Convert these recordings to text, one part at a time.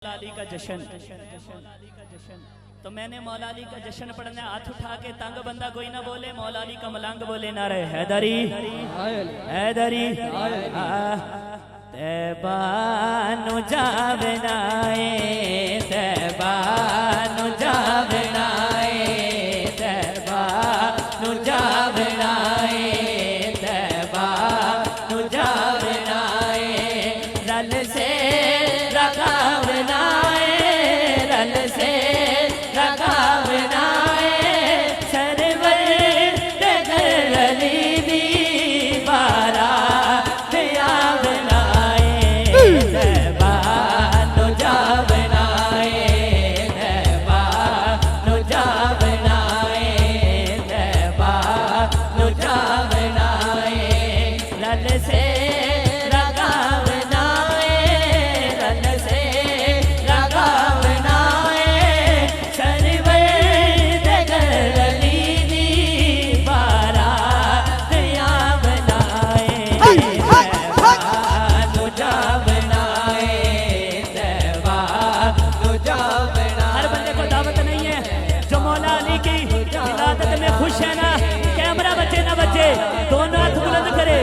मौला अली का जश्न। तो मैंने मौला अली का जश्न पढ़ने हाथ उठा के तंग बंदा कोई ना बोले, मौला अली का मलंग बोले ना रहे हैदरी हैदरी तैबानु जावनाए तैबानु जावनाए तैबानु जावनाए तैबानु जावनाए रल से रखावनाए रल से रखावनाए सरवर दगर अली दी बारा खुश है ना, कैमरा बचे ना बचे, दोनों हाथ बुलंद करे।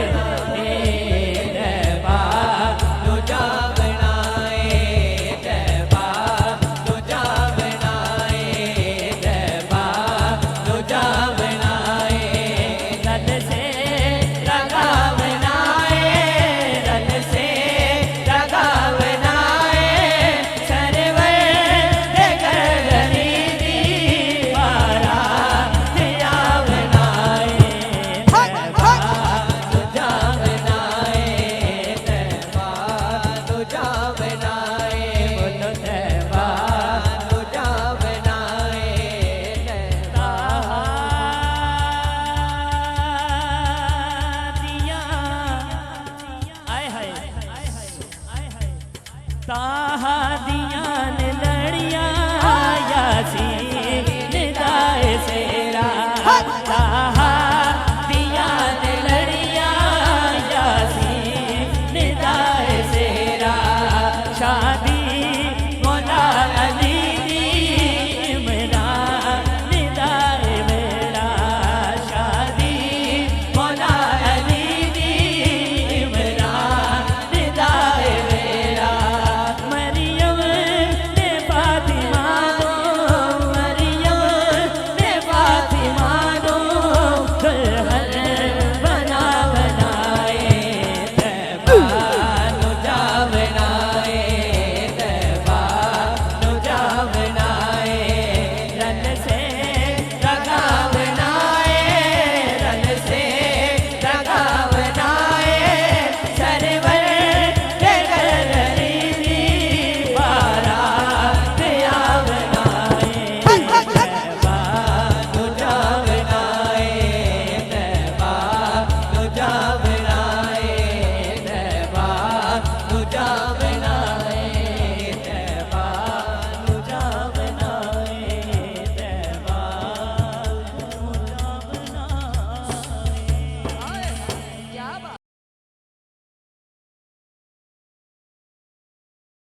ताहा दिया ने